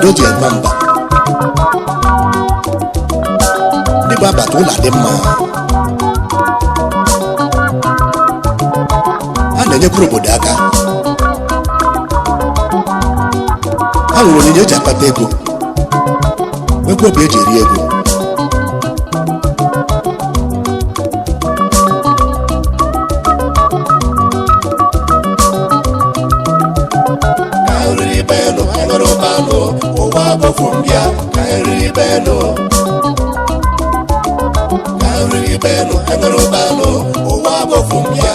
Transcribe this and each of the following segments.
obodo ji egba mba ndị bụ agbata ụlọ dị mma a na-enyekwuru obodo aka ha nwere onyinye eji akpata ego nwekwa obi eji eri ego Fumbia, Kairi Beno, Enrobano, Owabo Fumbia,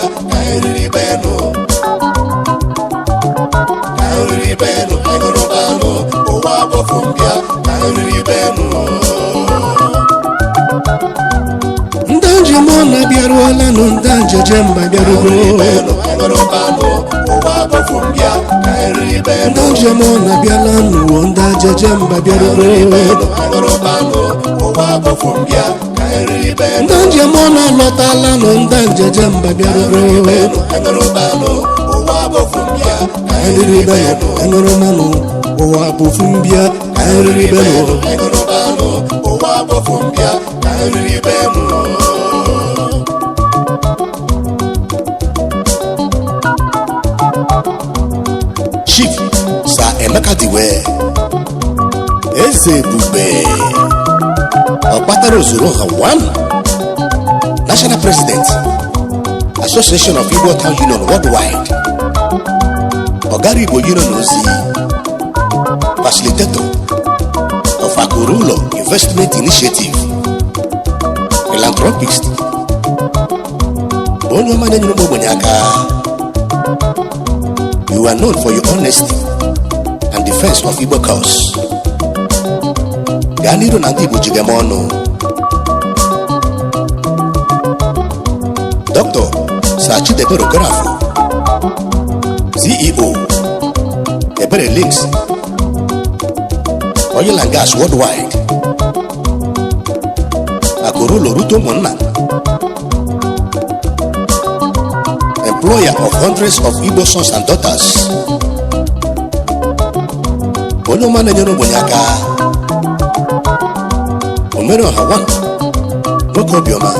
Kairi Beno, Enrobano, Owabo Fumbia, Kairi Beno. Ndanje mona biaruala no ndanje jemba biarugo. Enrobano, Owabo Fumbia, Kairi Beno. Ndanje mona bialanu ndanje jemba biarugo. Enrobano, Owabo Fumbia, Kairi Beno. Ndanje mona lotala no ndanje jemba biarugo. Enrobano, Owabo Fumbia, Kairi Beno. Enrobano, Owabo Fumbia, Kairi Beno. Enrobano, Owabo Fumbia, Kairi Beno. Chief Sir Emeka Diwe Eze Bube Okpatara Ozuru One National President Association of Igbo Town Union Worldwide Ogari Igbo Union Ozi Facilitator of Akurulo Investment Initiative Philanthropist Onye ọma na-enyere ụmụ ogbenye aka. You are known for your honesty and defense of Igbo cause. Ganiro na ndị Igbo jigemono. Dr. Sir Chidebere Okorafor, CEO, Ebere Links, Oil and Gas Worldwide, Akurulo Ruto Monna, employer of hundreds of Igbo sons and daughters. Onye ọma na-enyere ogbenye aka. Omere ọha wan nwoke obiọma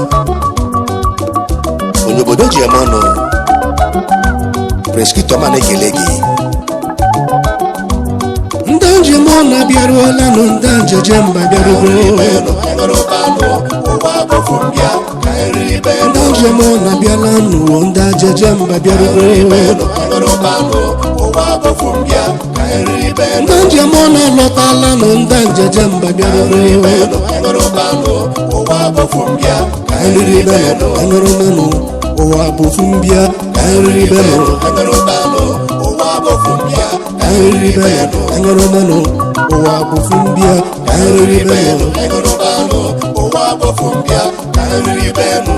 onye obodo ji eme ọnụ. Prince Kitoma na-ekele gị. Ndanje mọ na bịaruola nụ ndanje jemba bịarugo. Ndanje mọ na bịala nụ ndanje jemba bịarugo. Ndanje mọ na lọtala nụ ndanje jemba bịarugo. Kairi Beno, Enrobano, Owabo Fumbia, Kairi Beno, Kairi Beno, Enrobano, Owabo Fumbia, Kairi Beno.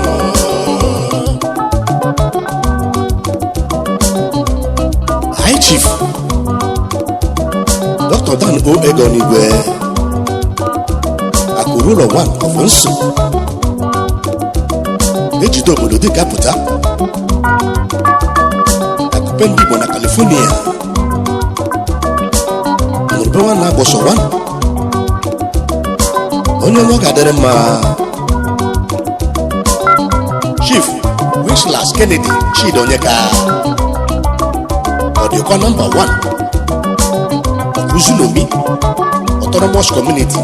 High Chief Dr. Dan O. Egonigwe Akurulo One of Nsu ejide obodo dịka pụta akụpe ndị Igbo na California nụrụbewa na agbọsọ wan onye ọma ga-adịrị mma. Chief Winslas Kennedy Chidonyeka ọdịkwa nọmba 1 Uzunomi Autonomous Community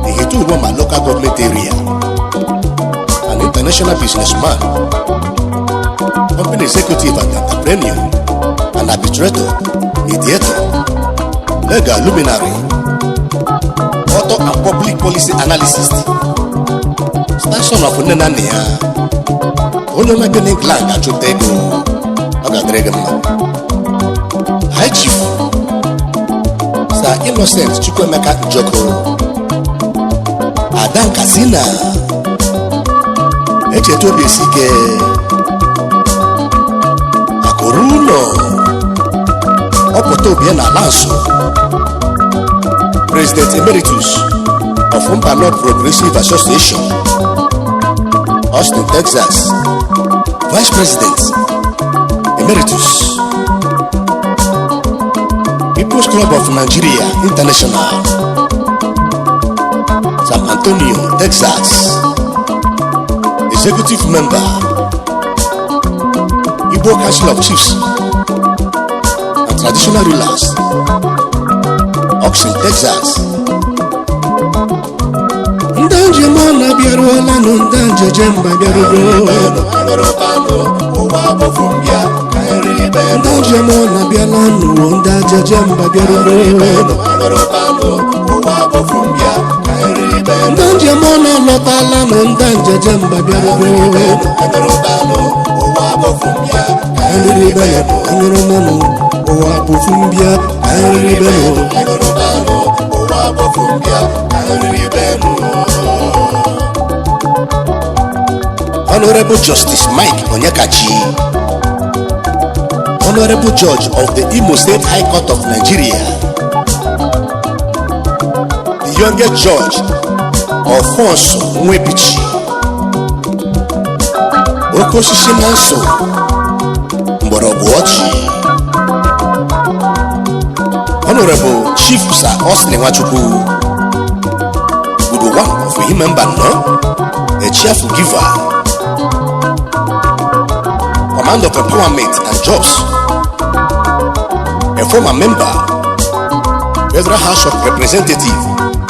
Ihetu Uboma Local Government Area, an international businessman, company executive and entrepreneur, an arbitrator, mediator, legal luminary, author and public policy analyst, station of Nenania, only like an England at your table. High Chief Sir Innocent Chukwemeka Njoko Adan Kasina Echetobi Sike Akurulo Opotobia na Lanso, President Emeritus of Mbano Progressive Association, Austin, Texas, Vice President Emeritus, People Lions Club of Nigeria International, San Antonio, Texas, Executive Member, Igbo Council of Chiefs and Traditional Rulers, Austin, Texas. Ndanjemona biaruola no ndanjejemba biarugo. Ndanjemona bialanu ndanjejemba biarugo. Ndanjemona lotala no ndanjejemba biarugo. Anribelo anromono owa bofumbia anribelo. Honorable Justice Mike Onyekachi, Honorable Judge of the Imo State High Court of Nigeria, the youngest judge of Fonso Nwebichi, Okoshishi Manso Mboroguochi, Honorable Chief Sir Austin Nwachukwu, Udo one of him member no, a cheerful giver, Command of Empowerment and Jobs, a former member, Federal House of Representatives,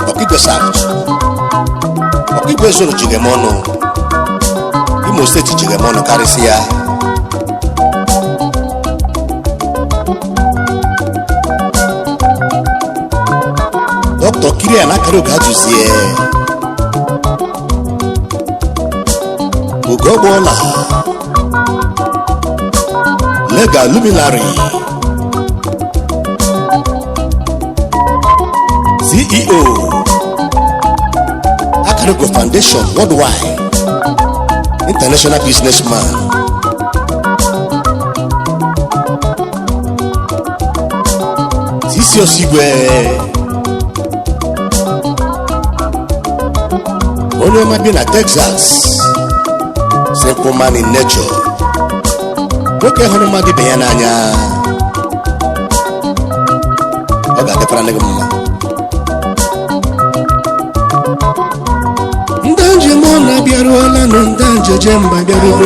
Okigwe South, Okigwe Zone Jigemono, Imo State Jigemono Karisia, Dr. Kiri Anakaro Gajuzie, Ugobola, Legal Luminary, CEO, Akariko Foundation Worldwide, International Businessman, Sisio Sigwe, Onye Mabina, Texas, simple man in nature. Oke hono magi beyana anya. Oga de prane gumma. Ndanje mona biaruola no ndanje jemba biaruo.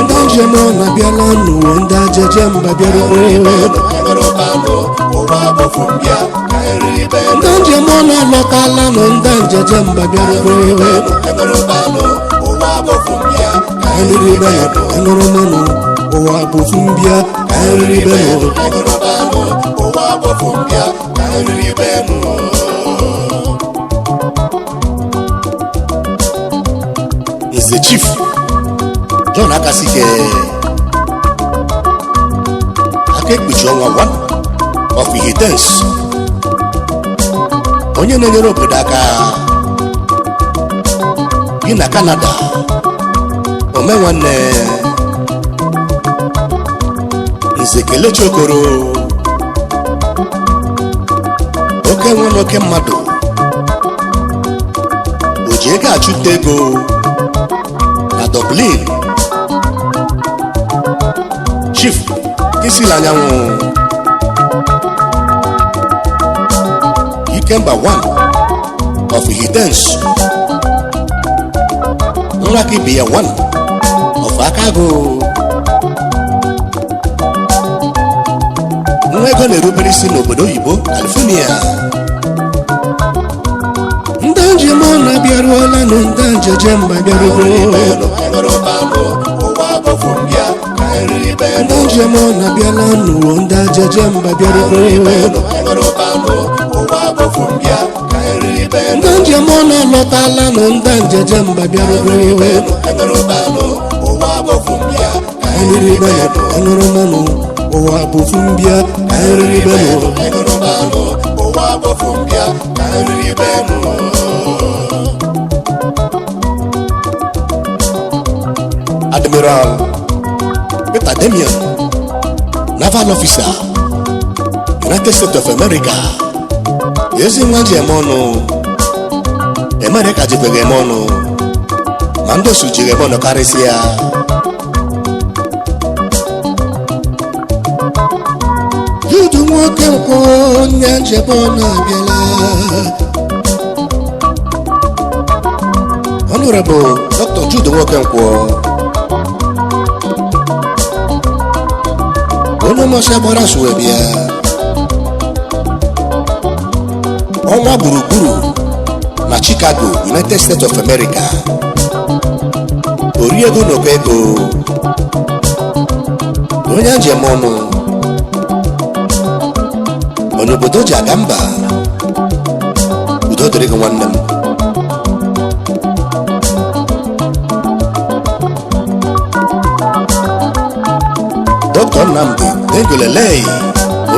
Ndanje mona bialanu ndanje jemba biaruo. Ndanje mona lokala no ndanje jemba biaruo. Anribelo anromono owa bofumbia anribelo. Is the chief John Akasike Akekbuchonwa one of the Hitens. Onye na-enyere obodo aka bi na Canada. Omenwanne Nzekele Chokoro, oke nwe oke mmadụ o ji ego achụta ego na Dublin. Chief Kisila Anyanwụ Ikemba one of Hitens, Nrakibia one of Akago. Nwego na-erubere isi n'obodo oyibo California. Ndanje mona biaruola no ndanje jemba biarugo. Ndanje mona bialanu ndanje jemba biarugo. Ndanje mona lotala no ndanje jemba biarugo. Anribelo anromono owa bofumbia anribelo. Admiral Peter Demian, Naval Officer, United States of America. Yezi nwanji emono America jibege emono Mando sujige emono karisia. nwoke nkwọ onye njebe ọ na-abịala. Honorable Dr. Jude nwoke nkwọ onye mọsị gbara suwe bịa ọnwa gburugburu na Chicago, United States of America. Oriego n'oke ego onye njem ọnụ onye obodo ji aga mba. Udo dịrị gị nwanne m. Dr. Nnamdi Egolelei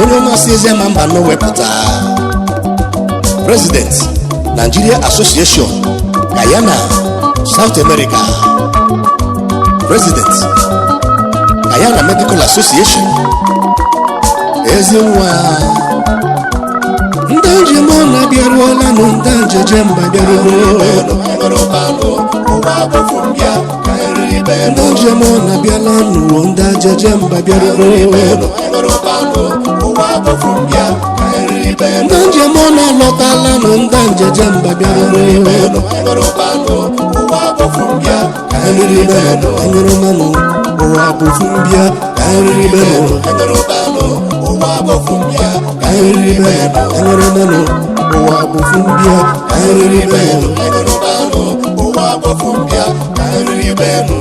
onye ọmasị ezi ama mba nọ wepụta. President Nigeria Association Guyana South America. President Guyana Medical Association. Ezinwa ndị njem ọ na-abịaruola nụ ndị njeje mba bịaruo. Ndị njem ọ na-abịala nụwo ndị njeje mba bịaruo. Ndị njem ọ na-alọtala nụ ndị njeje mba bịaruo. Anyụrụ manụ ụwa bụfu mbịa anyụrụ manụ ụwa bụfu mbịa anyụrụ manụ ụwa bụfu mbịa anyụrụ manụ ụwa bụfu mbịa anyụrụ manụ.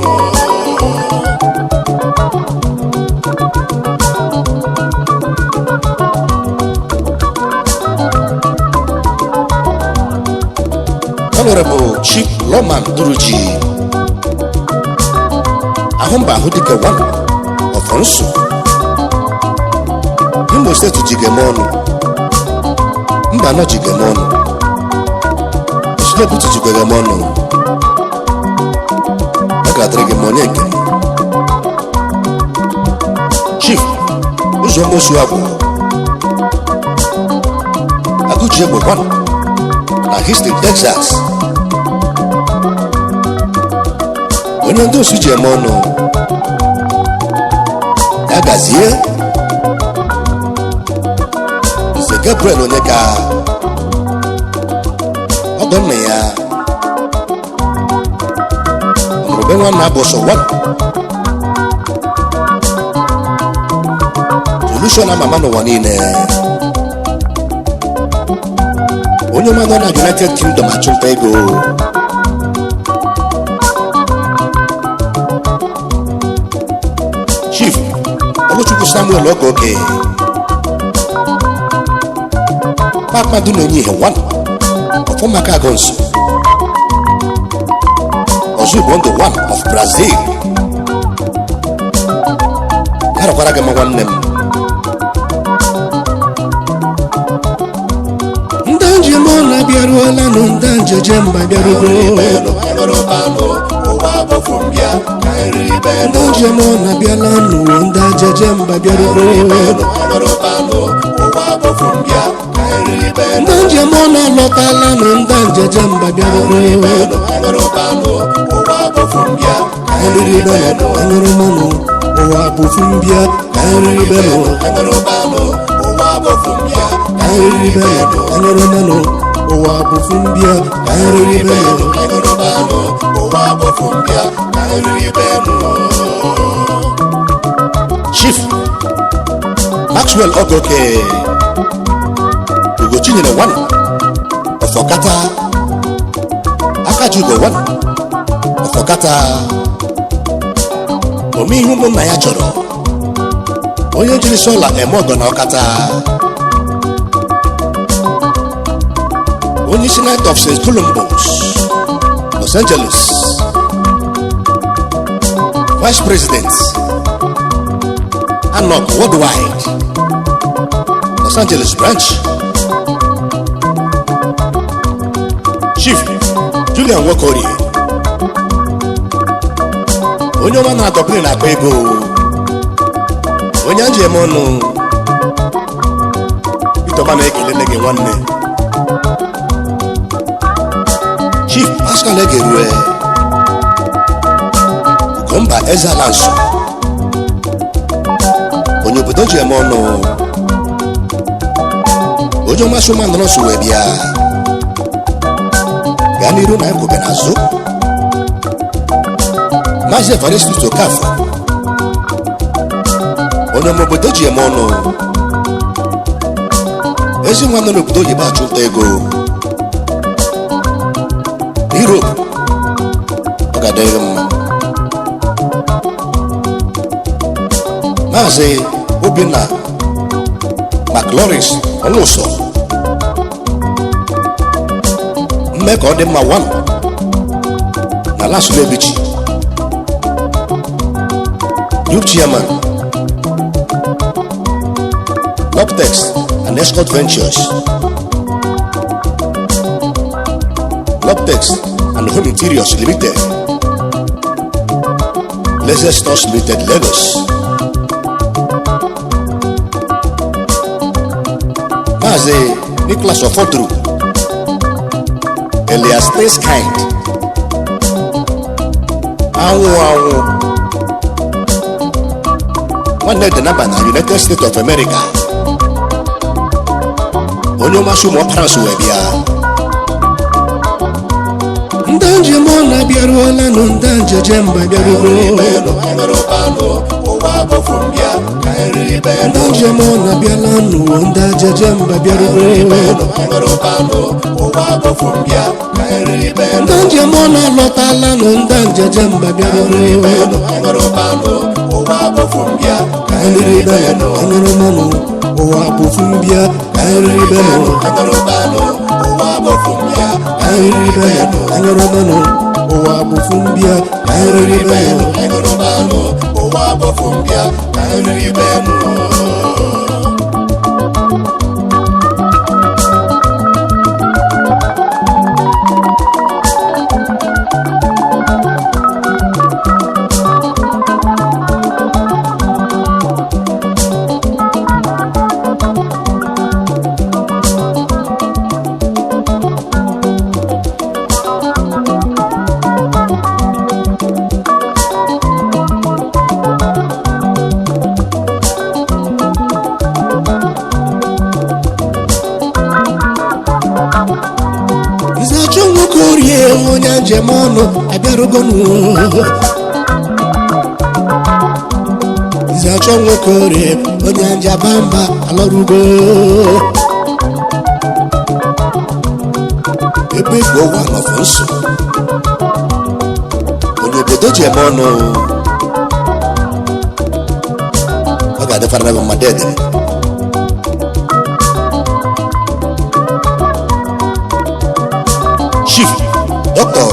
Honorable Chief Loman Duruji ahụmba ahụ dịka one of Nsu Imo State jigemọnụ mba nọ jigemọnụ Isilebutu jigemọnụ agadịrị gị onye nke Chief Uzomosu Agwụ Agụji Egbe one na Houston, Texas. Onye ndị osu ji eme ọnụ ya gazie Nze Gabriel Onyeka ọgọ nna ya ọmụrụbe nwanne abụsọ one solution ama ama n'ụwa niile. Onye mmadụ na United Kingdom achụnta ego. Chief Oluchukwu Samuel Okoke Kpakpando na-enye ihe one ọfụmaka Agonsu Ozugbo one of Brazil. Ya rọkwara gị ma nwanne m. Njem ọ na-abịaruola nụ ndị njeje mba bịaruo. Ndị njem ọ na-abịala nụwo ndị njeje mba bịaruo. Ndị njem ọ na-alọtala nụ ndị njeje mba bịaruo. Anyụrụ manụ ụwa bụfu mbịa anyụrụ manụ ụwa bụfu mbịa Chief Maxwell Ogoke Ugochinyere one of Okata Akajugo one of Okata. Ome ihe ụmụnna ya chọrọ onye jiri sola eme ọgọ na Okata. Onye isi Knight of St. Columbus, Los Angeles. Vice President Anok Worldwide, Los Angeles branch. Chief Julian Wokori onye ọma na-adọpụrụ na-akpa ego onye njem ọnụ Itọba na-ekele gị nwanne. Chief Pascal Egerue Ugomba Ezalanso onye obodo ji eme ọnụ ojo mashu man no suwe bia gani ru na ko benazo maje varistu to kafa ono mo bodoji emono ezi nwa no obodo yi ba chụta ego Europe oga dere mma maze Obinna McLauris Oluso mmekọ ọ dị mma one na Lasulebichi Youth Chairman Loptex and Escort Ventures Loptex and Home Interiors Limited Leisure Stores Limited Lagos Maze Nicholas Ofotru Elias Space Kind Awu one night the number na United States of America onyo mashu mo paransu webia ndanje mo na biaruola no ndanje jemba biarugo ndanje mo na bialanu ndanje jemba biarugo ndanje mo na lotala no ndanje jemba biarugo Kaniribeno, Kaniromano, Owabufumbia, Kaniribeno, Owabufumbia, Kaniribeno, Kaniromano, Owabufumbia, Kaniribeno, Owabufumbia, Kaniribeno. Jemono agarugonu Izacho ngokore onyanja bamba alorugo Ebe go one of us Onyobodo Jemono Oga de farna ma dede Chief Doctor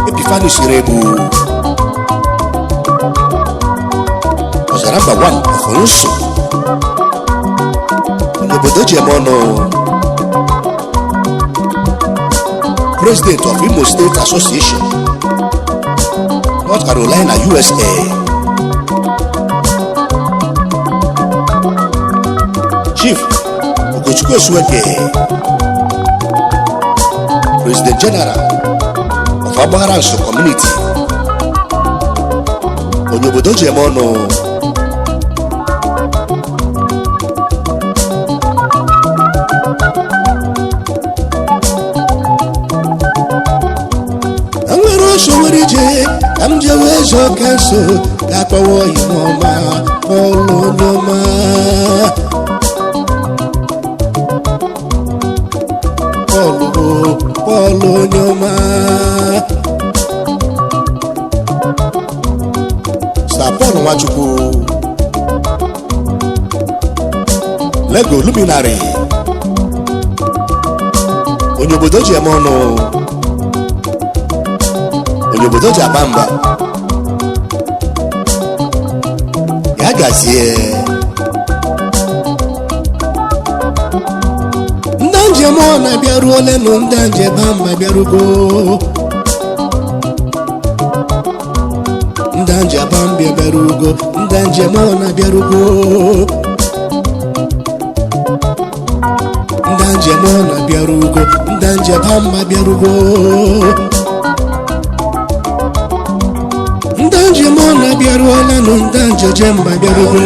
Epiphanius Irebu was the number one of Onso Obodo Jemono President of Imo State Association North Carolina, USA Chief Ogochukwu Osueke President General of Abaranso Community Obodo Jemono Angwero Showerije Amjewezo Kanso Gakwawo Imoma Olonyoma Olonyoma Sapon Wachuku Lego Luminary Obodo Jemono Obodo Jabamba Yagazie Ndanje mona biaruole no ndanje bamba biarugo Ndanje bamba biarugo ndanje mona biarugo Ndanje mona biarugo ndanje bamba biarugo Ndanje mona biaruole no ndanje jemba biarugo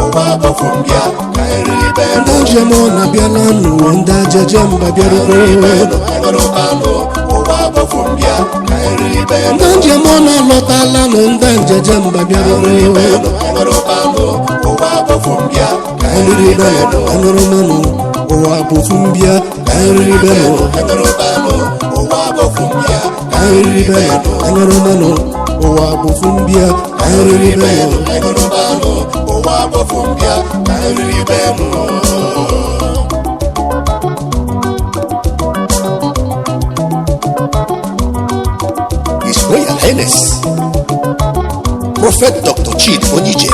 ụwa bọfumbịa ka eriribe ndị njem ọ na-abịala n'ụwa ndị ajaja mba bịarube aṅụrụbanụ ụwa bọfumbịa ka eriribe ndị njem ọ na-alọtala nụ ndị njaja mba bịarube aṅụrụbanụ ụwa bọfumbịa ka eriribe aṅụrụmanụ ụwa bọfumbịa ka eriribe aṅụrụbanụ ụwa bọfumbịa ka eriribe aṅụrụmanụ ụwa bọfumbịa ka eriribe aṅụrụbanụ ụwa bọfumbịa ka eriribe His Royal Highness Prophet Dr. Chid Onyije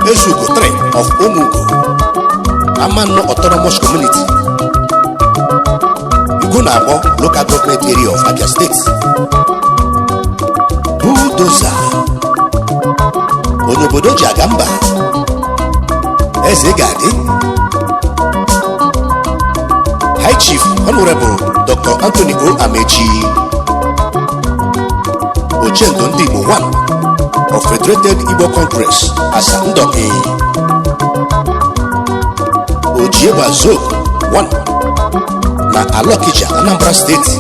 Ezugo 3 of Omugo Amano Autonomous Community Igunabo Local Government Area of Abia State Bulldozer Onyobodo Jagamba Ezegadi High Chief Honorable Dr. Anthony O. Amechi Ochendo Ndigbo 1 of Federated Igbo Congress Asa Ndoke Ojieba Zog 1 na Alokija Anambra State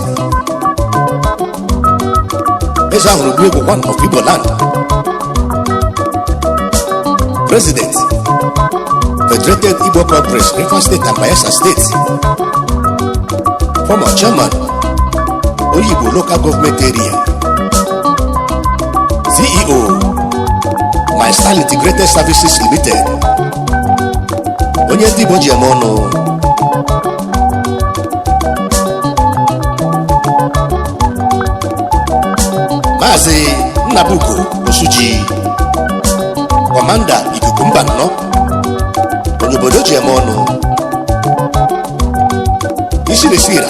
Eza Hurugwego 1 of Igbo Land President Federated Igbo Congress Rivers State and Bayelsa State Former Chairman Oyibo Local Government Area CEO My Star Integrated Services Limited onye ndị Igbo ji eme ọnụ Maazị Nnabugo Osuji Commander Ikuku Mba Nnọ onye obodo ji eme ọnụ isi resira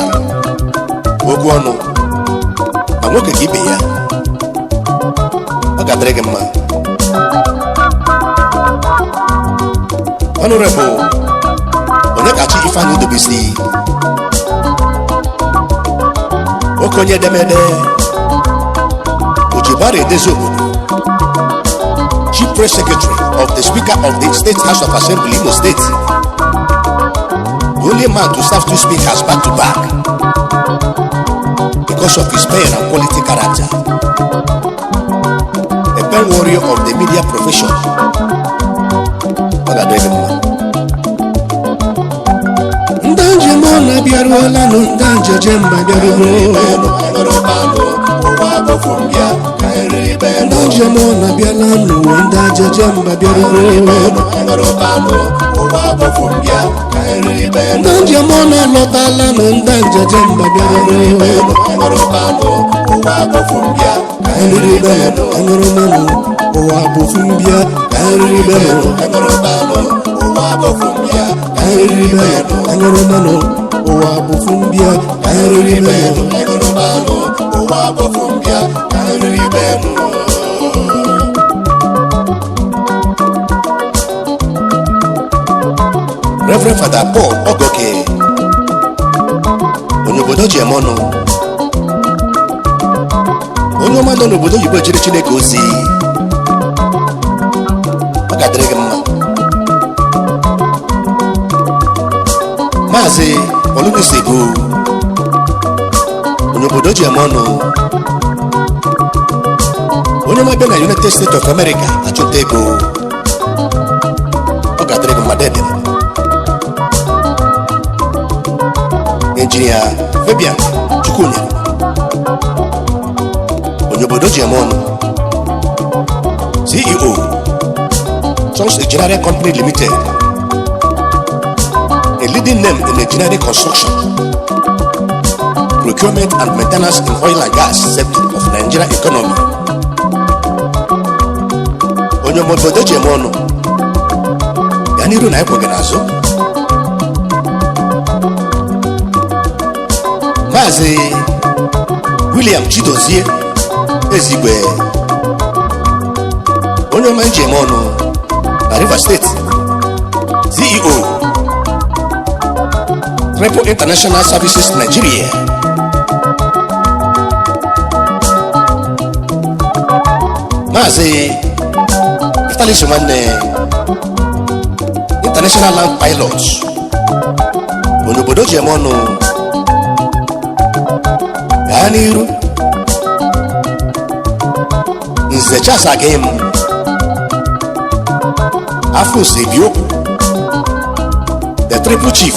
okwu ọnụ ma nwoke ka ibe ya ọ ga-adịrị gị mma Honorable Onyekachi Ifeanyi Udobisi okenye edemede Ojibara Edezo obodo Chief Press Secretary of the Speaker of the State House of Assembly Imo State the only man to serve two speakers back to back because of his pen and quality character a pen warrior of the media profession ndị njem ọ na-abịaruola nụ ndị njeje mba bịaruo ndị njem ọ na-abịala n'ụwa ndị ajaja mba bịaruo ndị njem ọ na-alọtala nụ ndị njeje mba bịaruo eriribe aṅụrụmanụ ụwa bọfumbịa ka eriribe eriribe aṅụrụmanụ ụwa bọfumbịa ka eriribe Reverend Father Paul Ogoke onye obodo ji eme ọnụ onye ọma nọ n'obodo oyibo ejiri Chineke ozi ọ ga-adịrị gị mma Maazị Olunisegu onye obodo ji eme ọnụ onye ọma bịa na United States of America achụta ego ọ ga-adịrị gị mma dede Engineer Fabian Chukwunya onye obodo ji eme ọnụ CEO Sons Engineering Company Limited a leading name in engineering construction procurement and maintenance in oil and gas sector of Nigerian economy onye obodo ji eme ọnụ ya n'iru na ekweghị n'azụ Maazị William Chidozie Ezigwe onye ọma ji eme ọnụ na Rivers State CEO Triple International Services Nigeria Maazị Catalyst nwanne International Land Pilots obodo ji eme ọnụ gaa n'iru Nze Charles Agim Afus Ebiokwu The Triple Chief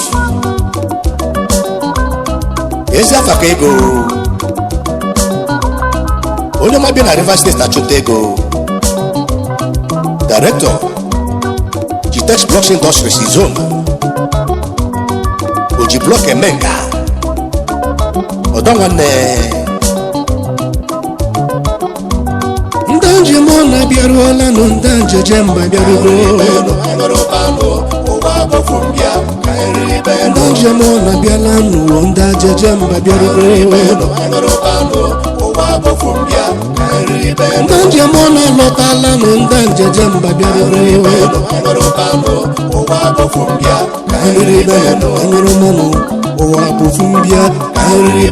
ezi afa ka ego onye ma bi na Rivers State achụta ego Director Gitex Blocks Industries Zone Oji Block Emenga ọdọ nwanne ndanje mona bịaruola nụ ndanje jemba bịarugo ndanje mona bịala nụ ndanje jemba bịarugo ndanje mona lọtala nụ ndanje jemba bịarugo anyụrụ mmanụ ụwa bụfumbịa anyụrụ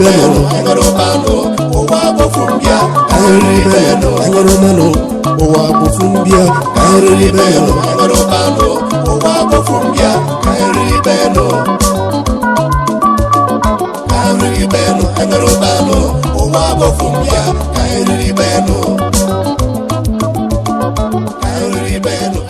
mmanụ ụwa bụfumbịa Beno